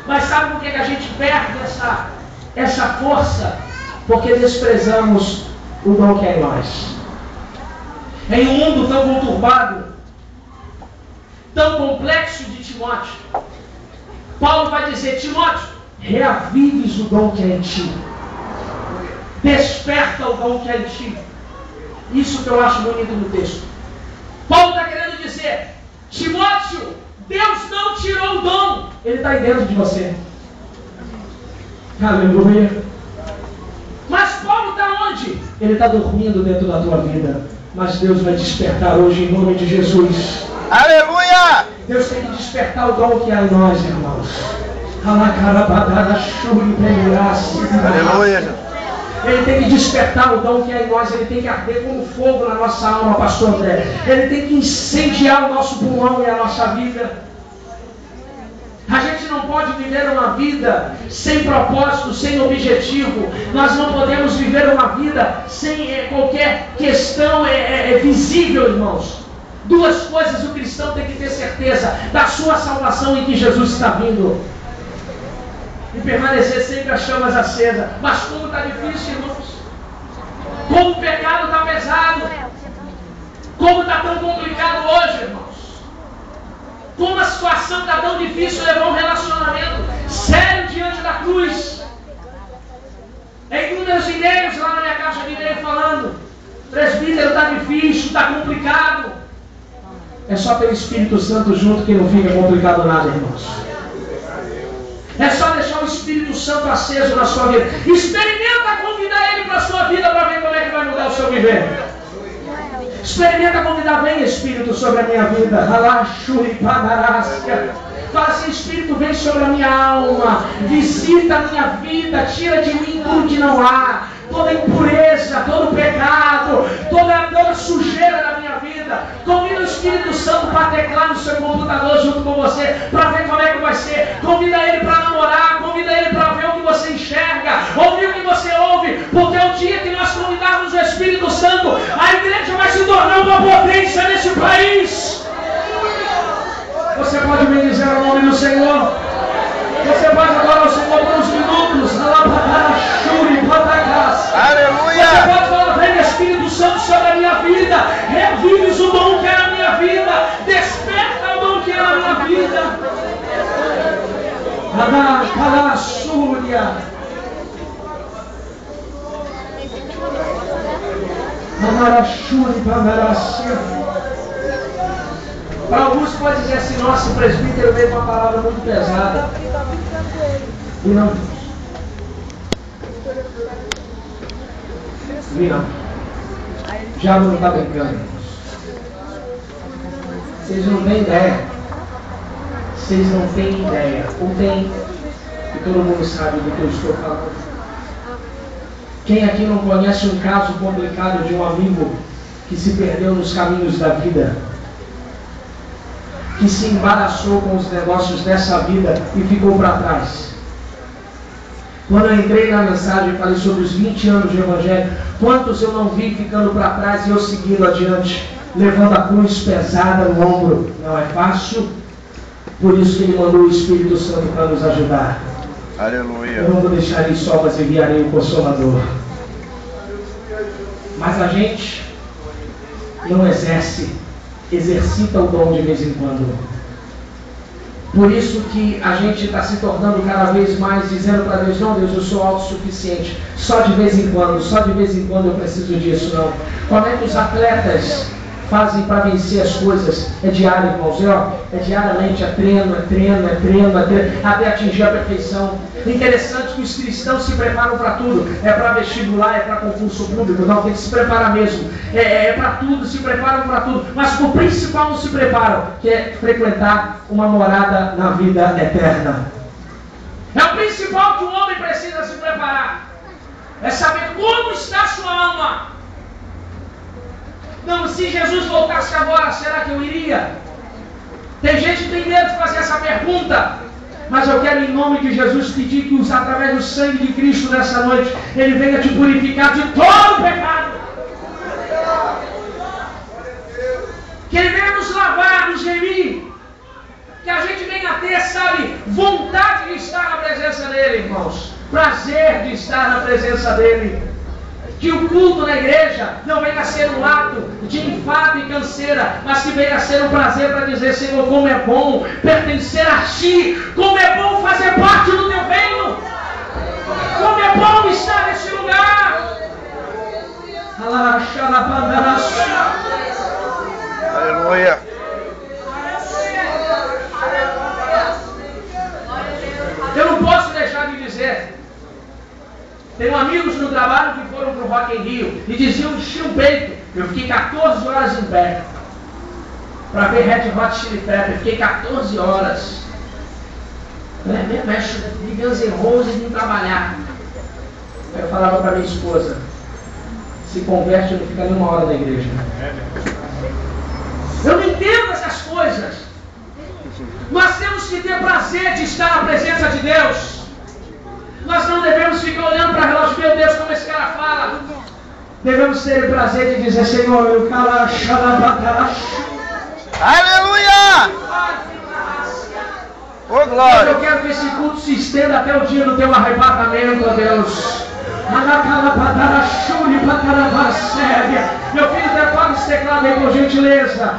Mas sabe por que a gente perde essa força? Porque desprezamos o dom que é em nós. Em um mundo tão conturbado, tão complexo de Timóteo, Paulo vai dizer: Timóteo, reavives o dom que é em ti. Desperta o dom que é em ti. Isso que eu acho bonito no texto. Paulo está querendo dizer: Timóteo, Deus não tirou o dom, ele está aí dentro de você. Aleluia. Mas Paulo está onde? Ele está dormindo dentro da tua vida. Mas Deus vai despertar hoje em nome de Jesus. Aleluia! Deus tem que despertar o dom que há em nós, irmãos. Aleluia! Ele tem que despertar o dom que há em nós. Ele tem que arder como fogo na nossa alma, pastor André. Ele tem que incendiar o nosso pulmão e a nossa vida. A gente não pode viver uma vida sem propósito, sem objetivo. Nós não podemos viver uma vida sem qualquer questão visível, irmãos. Duas coisas o cristão tem que ter certeza: da sua salvação e que Jesus está vindo. E permanecer sempre as chamas acesas. Mas como está difícil, irmãos. Como o pecado está pesado. Como está tão complicado hoje, irmãos. Como a situação está tão difícil levar um relacionamento sério diante da cruz. Em inúmeros e-mails lá na minha caixa de e-mail falando: presbítero, está difícil, está complicado. É só ter o Espírito Santo junto que não fica complicado nada, irmãos. É só deixar o Espírito Santo aceso na sua vida. Experimenta convidar Ele para a sua vida para ver como é que vai mudar o seu viver. Experimenta convidar: vem Espírito sobre a minha vida. Fala assim: Espírito, vem sobre a minha alma. Visita a minha vida. Tira de mim tudo que não há. Toda impureza, todo pecado, toda sujeira da minha vida. Convida o Espírito Santo para teclar no seu computador junto com você, para ver como é que vai ser. Convida ele para namorar, convida ele para ver o que você enxerga, ouvir o que você ouve, porque é o dia que nós convidarmos o Espírito Santo, a igreja vai se tornar uma potência nesse país. Você pode bendizer o nome do Senhor. Você pode adorar o Senhor por uns minutos. Aleluia! Você pode falar: vem Espírito Santo sobre a minha vida. Revives o dom que é na minha vida. Desperta o dom que é na minha vida. Para alguns pode dizer assim, nossa, o presbítero veio com uma palavra muito pesada. E não. E não. Já não está brincando. Vocês não têm ideia. Vocês não têm ideia. Ou tem, e todo mundo sabe do que eu estou falando. Quem aqui não conhece um caso complicado de um amigo que se perdeu nos caminhos da vida? Que se embaraçou com os negócios dessa vida e ficou para trás. Quando eu entrei na mensagem e falei sobre os 20 anos de evangelho, quantos eu não vi ficando para trás e eu seguindo adiante, levando a cruz pesada no ombro? Não é fácil, por isso que Ele mandou o Espírito Santo para nos ajudar. Aleluia. Eu não vou deixar isso só, mas enviarei o Consolador. Mas a gente não exercita o dom de vez em quando. Por isso que a gente está se tornando cada vez mais dizendo para Deus, não Deus, eu sou autossuficiente, só de vez em quando eu preciso disso, não. Como é que os atletas fazem para vencer as coisas? É diário, irmãos, é diariamente, é treino, até atingir a perfeição. Interessante que os cristãos se preparam para tudo, é para vestibular, é para concurso público, não, tem que se preparar mesmo, é para tudo, se preparam para tudo, mas o principal não se preparam, que é frequentar uma morada na vida eterna. É o principal que o homem precisa se preparar, é saber como está a sua alma. Não, se Jesus voltasse agora, será que eu iria? Tem gente que tem medo de fazer essa pergunta. Mas eu quero, em nome de Jesus, pedir que, através do sangue de Cristo nessa noite, Ele venha te purificar de todo o pecado. Que Ele venha nos lavar, nos remir. Que a gente venha ter, sabe, vontade de estar na presença dEle, irmãos. Prazer de estar na presença dEle. Que o culto na igreja não venha a ser um ato de enfado e canseira, mas que venha a ser um prazer para dizer, Senhor, como é bom pertencer a Ti, como é bom fazer parte do Teu reino, como é bom estar nesse lugar. Aleluia. Eu não posso deixar de dizer. Tenho amigos no trabalho que foram para o Rock in Rio e diziam que tinha um peito. Eu fiquei 14 horas em pé para ver Red Hot Chili Pepper. Fiquei 14 horas. Mexe de Guns N' Roses e não trabalhar. Aí eu falava para minha esposa, se converte, não fica nenhuma hora na igreja. Eu não entendo essas coisas. Nós temos que ter prazer de estar na presença de Deus. Nós não devemos ficar olhando para o relógio, meu Deus, como esse cara fala. Devemos ter o prazer de dizer, Senhor, eu aleluia! Ô glória! Eu quero que esse culto se estenda até o dia do teu arrebatamento, ó Deus. Meu filho, prepara esse teclado aí, por gentileza.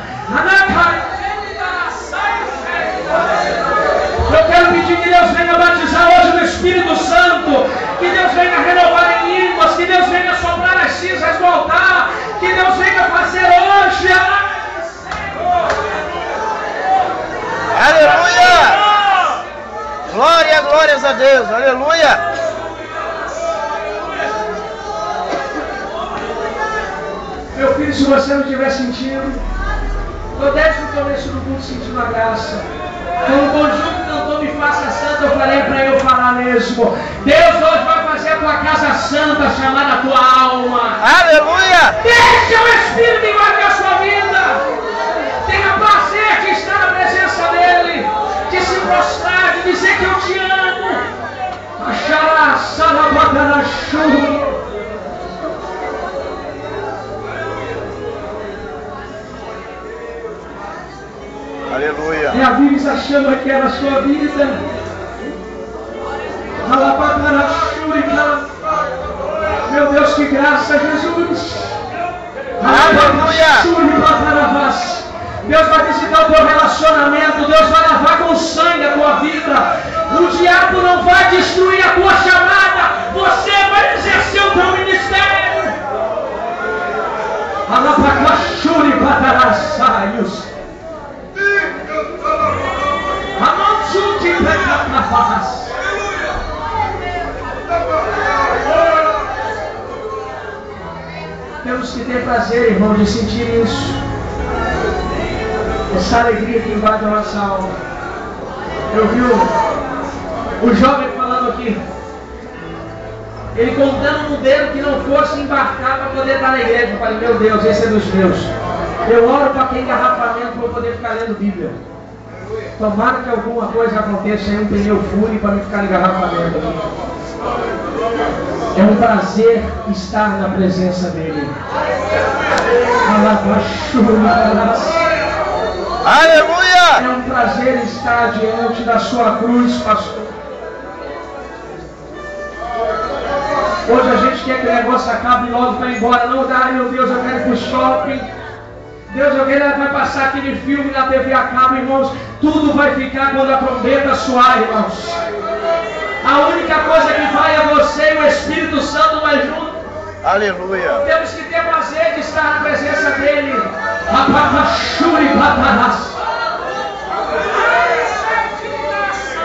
Eu quero pedir que Deus venha batizar hoje no Espírito Santo, que Deus venha renovar em línguas, que Deus venha soprar as cinzas do altar, que Deus venha fazer hoje. Aleluia! Glória, glórias a Deus, aleluia! Meu filho, se você não estiver sentindo, eu desde o começo do culto sentindo a graça. Quando o conjunto cantou Me Faça Santo, eu falei para eu falar mesmo. Deus hoje vai fazer a tua casa santa, chamar a tua alma. Aleluia! Deixa o Espírito invadir a sua vida. Tenha prazer de estar na presença dEle, de se prostrar, de dizer que eu te amo. Achará, salabadana, chuva. Aleluia. Reavive essa chama que é na sua vida. Meu Deus, que graça, Jesus. Aleluia. Deus vai visitar o teu relacionamento. Deus vai lavar com sangue a tua vida. O diabo não vai destruir a tua chamada. Você vai exercer o teu ministério. Alapacachuri Patarassaios. Amansuti Pecapapás. Temos que ter prazer, irmão, de sentir isso. Essa alegria que invade a nossa alma. Eu vi o jovem falando aqui. Ele contando no dedo que não fosse embarcar para poder estar na igreja. Eu falei, meu Deus, esse é dos meus. Eu oro para ter engarrafamento para eu poder ficar lendo Bíblia. Tomara que alguma coisa aconteça aí, um pneu fure para me ficar engarrafamento aqui. É um prazer estar na presença dele. Aleluia! É um prazer estar diante da sua cruz, pastor. Hoje a gente quer que o negócio acabe logo para ir embora. Não dá, meu Deus, eu quero ir para o shopping. Deus, eu quero vai passar aquele filme na TV a cabo, irmãos. Tudo vai ficar quando a trombeta soar, irmãos. A única coisa que vai é você e o Espírito Santo vai junto. Aleluia! Temos que ter prazer de estar na presença dele. Apapachuri patarás.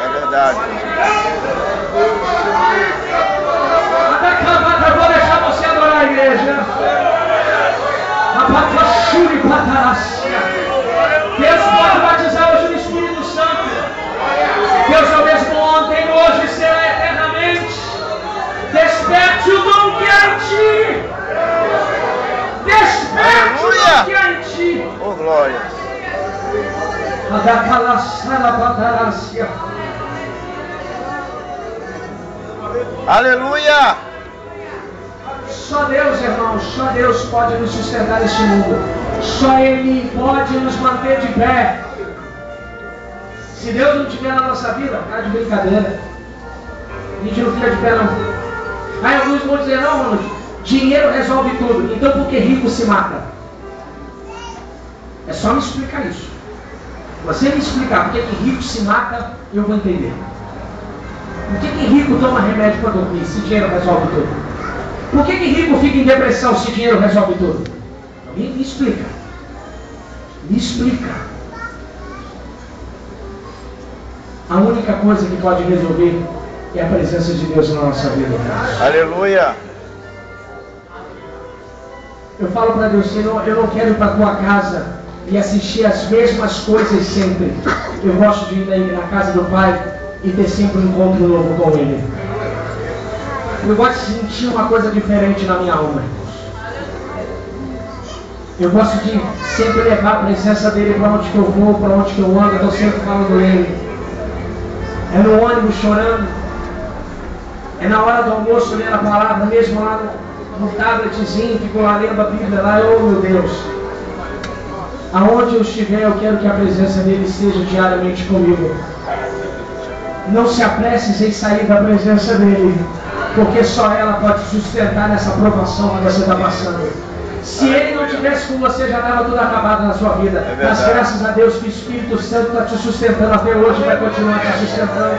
É verdade. Eu vou deixar você adorar a igreja. Apapachuri patarás. Deus pode batizar hoje no Espírito Santo. Deus é o mesmo ontem, hoje e será eternamente. Desperte o dom que há em ti. Desperte o dom que há em ti. Oh, glória. Aleluia. Só Deus, irmãos, só Deus pode nos sustentar nesse mundo. Só Ele pode nos manter de pé. Se Deus não estiver na nossa vida, cara de brincadeira. A gente não fica de pé, não. Aí alguns vão dizer, não, Ronald, dinheiro resolve tudo. Então por que rico se mata? É só me explicar isso. Você me explicar por que rico se mata, eu vou entender. Por que rico toma remédio para dormir, se dinheiro resolve tudo? Por que rico fica em depressão, se dinheiro resolve tudo? Me explica. Me explica. A única coisa que pode resolver é a presença de Deus na nossa vida. Aleluia. Eu falo para Deus, Senhor, eu não quero ir para a tua casa e assistir as mesmas coisas sempre. Eu gosto de ir na casa do Pai e ter sempre um encontro novo com Ele. Eu gosto de sentir uma coisa diferente na minha alma. Eu gosto de sempre levar a presença dEle para onde que eu vou, para onde que eu ando. Eu estou sempre falando dEle. É no ônibus chorando. É na hora do almoço lendo a palavra, mesmo lá no tabletzinho, fico lá lendo a Bíblia lá. Oh, meu Deus. Aonde eu estiver, eu quero que a presença dEle esteja diariamente comigo. Não se apresse em sair da presença dEle, porque só ela pode sustentar nessa provação que você está passando. Se Ele não tivesse com você, já estava tudo acabado na sua vida. Mas graças a Deus que o Espírito Santo está te sustentando até hoje e vai continuar te sustentando.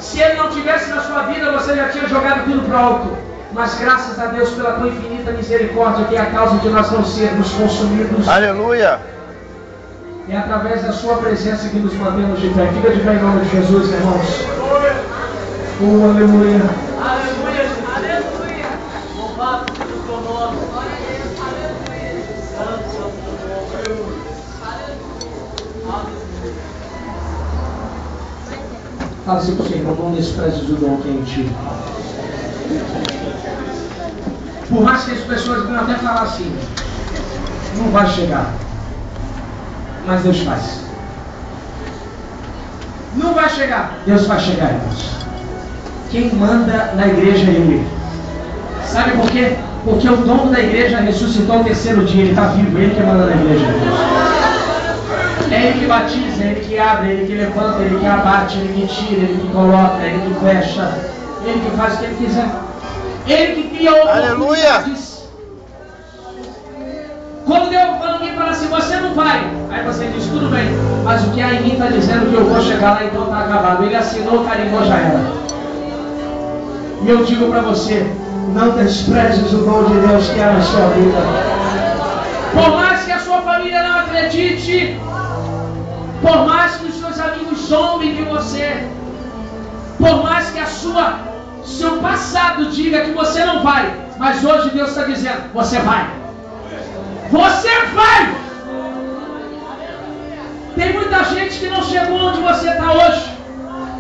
Se Ele não tivesse na sua vida, você já tinha jogado tudo para o alto. Mas graças a Deus pela tua infinita misericórdia, que é a causa de nós não sermos consumidos. Aleluia. É através da sua presença que nos mantemos de pé. Fica de pé em nome de Jesus, irmãos. Oh, aleluia. Aleluia, aleluia. Louvado seja o teu nome. Aleluia. Santo, santo, aleluia. Fala assim para o Senhor, não desprezes o dom que é em ti. Por mais que as pessoas vão até falar assim, não vai chegar. Mas Deus faz. Não vai chegar. Deus vai chegar, irmãos. Quem manda na igreja é Ele. Sabe por quê? Porque o dono da igreja ressuscitou ao terceiro dia. Ele está vivo. Ele que manda na igreja. É Ele que batiza, é Ele que abre, é Ele que levanta, é Ele que abate, é Ele que tira, é Ele que coloca, é Ele que fecha, é Ele que faz o que Ele quiser. Ele que cria oportunidades. Quando alguém fala assim, você não vai, aí você diz, tudo bem, mas o que há em mim está dizendo que eu vou chegar lá, então está acabado. Ele assinou, carimbou, já era. E eu digo para você, não desprezes o dom de Deus que há na sua vida. Por mais que a sua família não acredite, por mais que os seus amigos zombem de você, por mais que seu passado diga que você não vai, mas hoje Deus está dizendo, você vai. Você vai! Tem muita gente que não chegou onde você está hoje.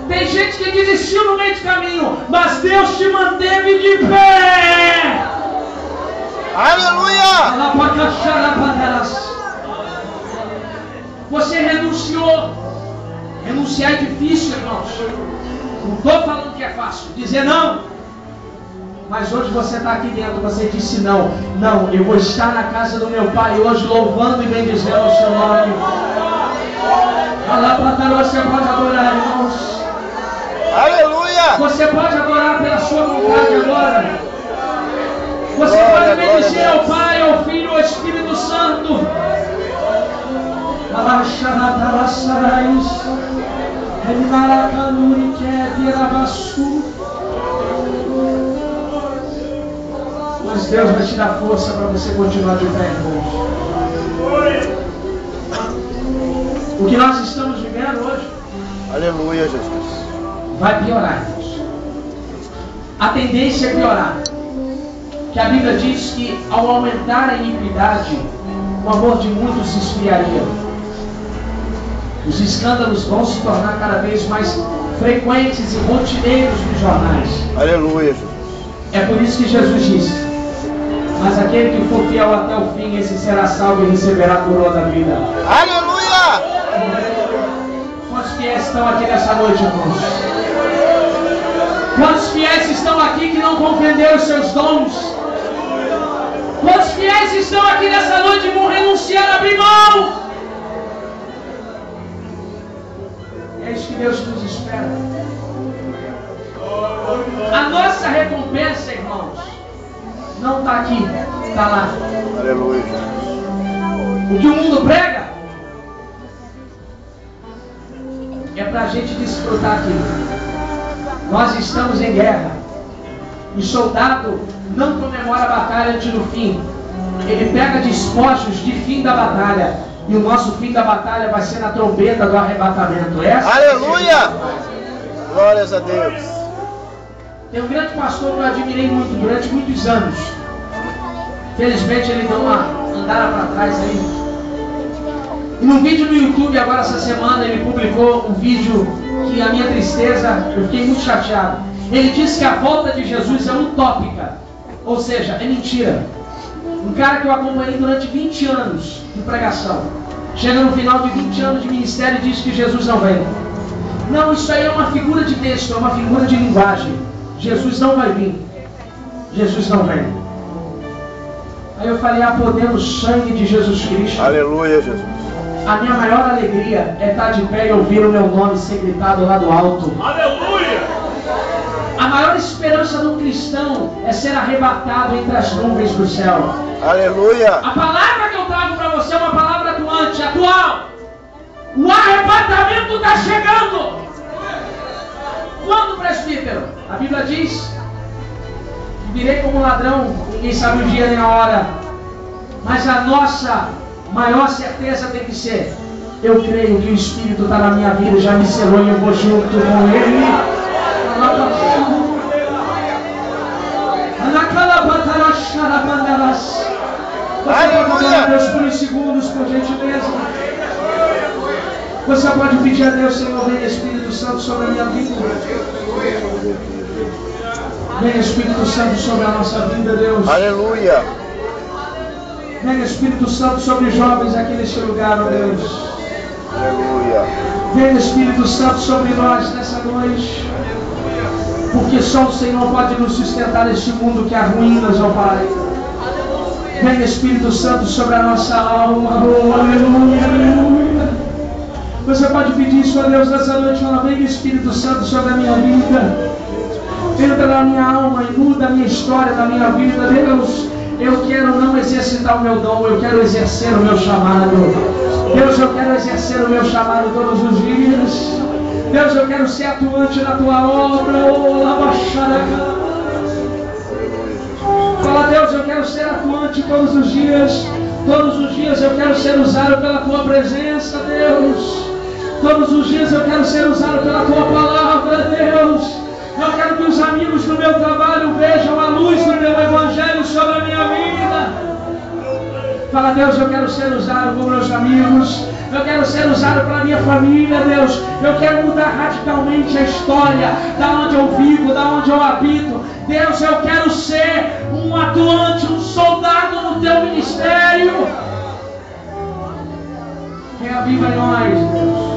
Tem gente que desistiu no meio do caminho, mas Deus te manteve de pé. Aleluia! Você renunciou. Renunciar é difícil, irmãos. Não estou falando que é fácil. Dizer não. Mas hoje você está aqui dentro, você disse não. Não, eu vou estar na casa do meu Pai hoje, louvando e bendizendo o seu nome. Você pode adorar, irmãos. Aleluia! Você pode adorar pela sua vontade agora. Você pode bendizer ao Pai, ao Filho, ao Espírito Santo. Mas Deus vai te dar força para você continuar de pé, irmãos. O que nós estamos vivendo hoje, aleluia, Jesus, vai piorar, irmãos. A tendência é piorar. Que a Bíblia diz que ao aumentar a iniquidade, o amor de muitos se esfriaria. Os escândalos vão se tornar cada vez mais frequentes e rotineiros nos jornais. Aleluia, Jesus. É por isso que Jesus disse, mas aquele que for fiel até o fim, esse será salvo e receberá a coroa da vida. Aleluia! Quantos fiéis estão aqui nessa noite, irmãos? Quantos fiéis estão aqui que não compreenderam os seus dons? Quantos fiéis estão aqui nessa noite e vão renunciar a abrir mão? É isso que Deus nos espera. A nossa recompensa, irmãos, não está aqui, está lá. Aleluia. O que o mundo prega é para a gente desfrutar aquilo. Nós estamos em guerra. O soldado não comemora a batalha antes do fim. Ele pega despojos de fim da batalha. E o nosso fim da batalha vai ser na trombeta do arrebatamento. Aleluia! Glórias a Deus. Tem um grande pastor que eu admirei muito durante muitos anos. Felizmente ele deu uma andada para trás aí. E num vídeo no YouTube agora essa semana ele publicou um vídeo que a minha tristeza, eu fiquei muito chateado. Ele disse que a volta de Jesus é utópica. Ou seja, é mentira. Um cara que eu acompanhei durante 20 anos de pregação. Chega no final de 20 anos de ministério e diz que Jesus não vem. Não, isso aí é uma figura de texto, é uma figura de linguagem. Jesus não vai vir. Jesus não vem. Aí eu falei, há poder no sangue de Jesus Cristo. Aleluia, Jesus. A minha maior alegria é estar de pé e ouvir o meu nome ser gritado lá do alto. Aleluia! A maior esperança de um cristão é ser arrebatado entre as nuvens do céu. Aleluia! A palavra que eu trago para você é uma palavra atuante, atual. O arrebatamento está chegando. Quando, presbítero? A Bíblia diz, virei como ladrão, ninguém sabe o dia nem a hora. Mas a nossa maior certeza tem que ser, eu creio que o Espírito está na minha vida, já me selou e eu vou junto com Ele. Você pode adorar a Deus por uns segundos, por gentileza. Você pode pedir a Deus, Senhor, venha Espírito Santo sobre a minha vida. Venha Espírito Santo sobre a nossa vida, Deus. Aleluia! Venha Espírito Santo sobre os jovens aqui neste lugar, ó Deus. Aleluia! Venha Espírito Santo sobre nós nessa noite. Porque só o Senhor pode nos sustentar neste mundo que há ruínas, ó Pai. Venha Espírito Santo sobre a nossa alma. Oh, aleluia, aleluia. Você pode pedir isso a Deus nessa noite. Fala, venha Espírito Santo sobre a minha vida. Entra na minha alma e muda a minha história, da minha vida. Deus, eu quero não exercitar o meu dom, eu quero exercer o meu chamado. Deus, eu quero exercer o meu chamado todos os dias. Deus, eu quero ser atuante na tua obra. Oh, atuante todos os dias. Todos os dias eu quero ser usado pela Tua presença, Deus. Todos os dias eu quero ser usado pela Tua palavra, Deus. Eu quero que os amigos do meu trabalho vejam a luz do Teu Evangelho sobre a minha vida. Fala, Deus, eu quero ser usado por meus amigos. Eu quero ser usado pela minha família, Deus. Eu quero mudar radicalmente a história da onde eu vivo, da onde eu habito. Deus, eu quero ser um atuante, um soldado no Teu ministério. Reaviva em nós, Deus.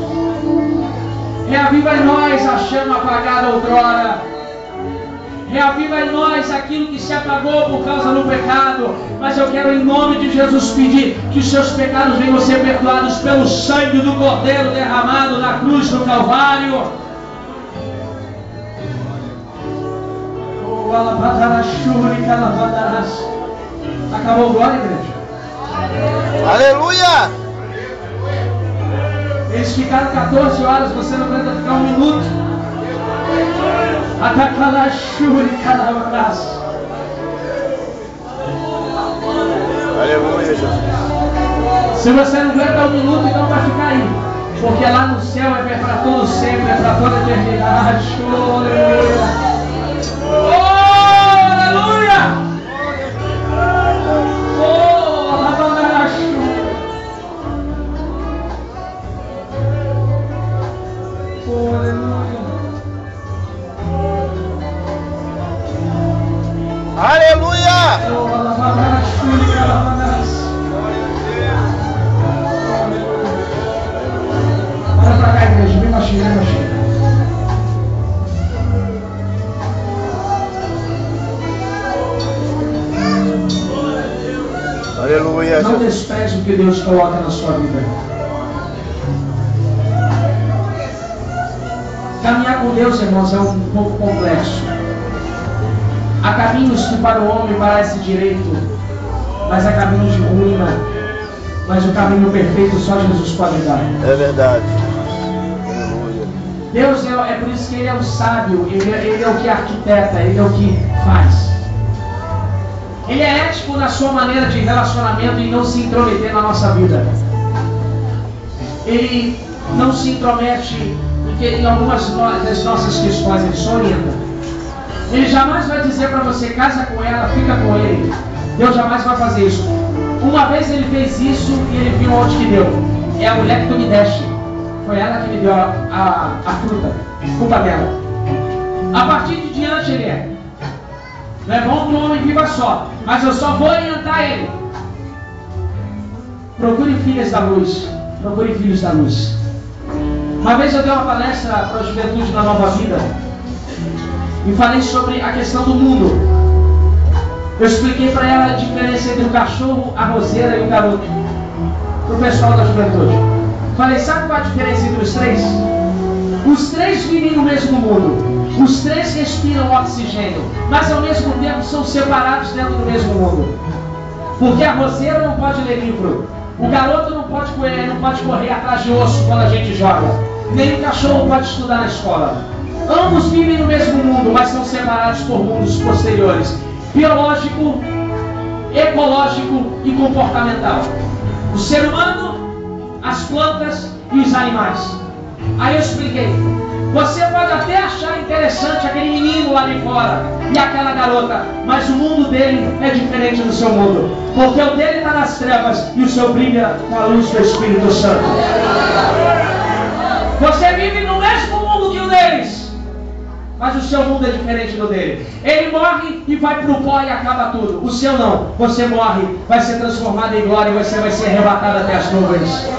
Reaviva em nós a chama apagada outrora. Reaviva em nós aquilo que se apagou por causa do pecado. Mas eu quero em nome de Jesus pedir que os seus pecados venham ser perdoados pelo sangue do Cordeiro derramado na cruz do Calvário. Acabou a glória, igreja? Aleluia! Eles ficaram 14 horas, você não aguenta ficar 1 minuto. Aleluia, Jesus. Se você não aguenta 1 minuto, então vai ficar aí. Porque lá no céu é para todo sempre, é para toda eternidade. Aleluia! Oh, aleluia! Oh, Aleluia! Olha pra cá, igreja, bem baixinho, bem baixinho. Aleluia! Não despreze o que Deus coloca na sua vida. Caminhar com Deus, irmãos, é um pouco complexo. Há caminhos que para o homem parece direito, mas há caminhos de ruína. Mas o caminho perfeito só Jesus pode dar. É verdade. Aleluia. Deus é por isso que Ele é o sábio, Ele é o que arquiteta, Ele é o que faz. Ele é ético na sua maneira de relacionamento e não se intrometer na nossa vida. Ele não se intromete em algumas das nossas questões, Ele só orienta. Ele jamais vai dizer para você, casa com ela, fica com ele. Deus jamais vai fazer isso. Uma vez Ele fez isso e Ele viu onde que deu. É a mulher que tu me deste. Foi ela que me deu a fruta. Culpa dela. A partir de diante Ele é. Não é bom que o homem viva só, mas eu só vou orientar ele. Procure filhas da luz. Procure filhos da luz. Uma vez eu dei uma palestra para a juventude na Nova Vida e falei sobre a questão do mundo. Eu expliquei para ela a diferença entre o cachorro, a roseira e o garoto. Para o pessoal da juventude. Falei, sabe qual a diferença entre os três? Os três vivem no mesmo mundo. Os três respiram oxigênio, mas ao mesmo tempo são separados dentro do mesmo mundo. Porque a roseira não pode ler livro. O garoto não pode correr atrás de osso quando a gente joga. Nem o cachorro pode estudar na escola. Ambos vivem no mesmo mundo, mas são separados por mundos posteriores. Biológico, ecológico e comportamental. O ser humano, as plantas e os animais. Aí eu expliquei. Você pode até achar interessante aquele menino lá de fora e aquela garota, mas o mundo dele é diferente do seu mundo. Porque o dele está nas trevas e o seu brilha com a luz do Espírito Santo. Você vive no mesmo mundo que o deles, mas o seu mundo é diferente do dele. Ele morre e vai para o pó e acaba tudo. O seu não. Você morre, vai ser transformado em glória e você vai ser arrebatado até as nuvens.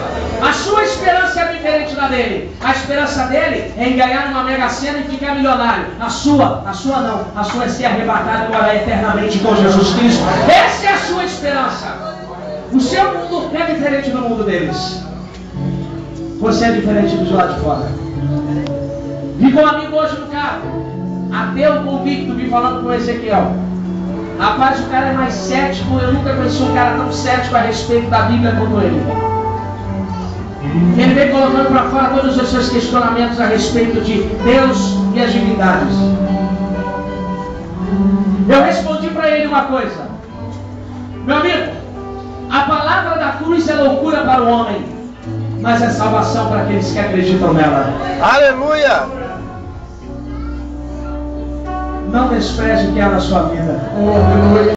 A sua esperança é diferente da dele. A esperança dele é em ganhar uma mega cena e ficar milionário. A sua não. A sua é ser arrebatado e morar eternamente com Jesus Cristo. Essa é a sua esperança. O seu mundo é diferente do mundo deles. Você é diferente do de lá de fora. Vi com um amigo hoje no carro, ateu convicto, vi falando com o Ezequiel. Rapaz, o cara é mais cético. Eu nunca conheci um cara tão cético a respeito da Bíblia como ele. Ele vem colocando para fora todos os seus questionamentos a respeito de Deus e as divindades. Eu respondi para ele uma coisa. Meu amigo, a palavra da cruz é loucura para o homem, mas é salvação para aqueles que acreditam nela. Aleluia! Não despreze o que há na sua vida. Oh,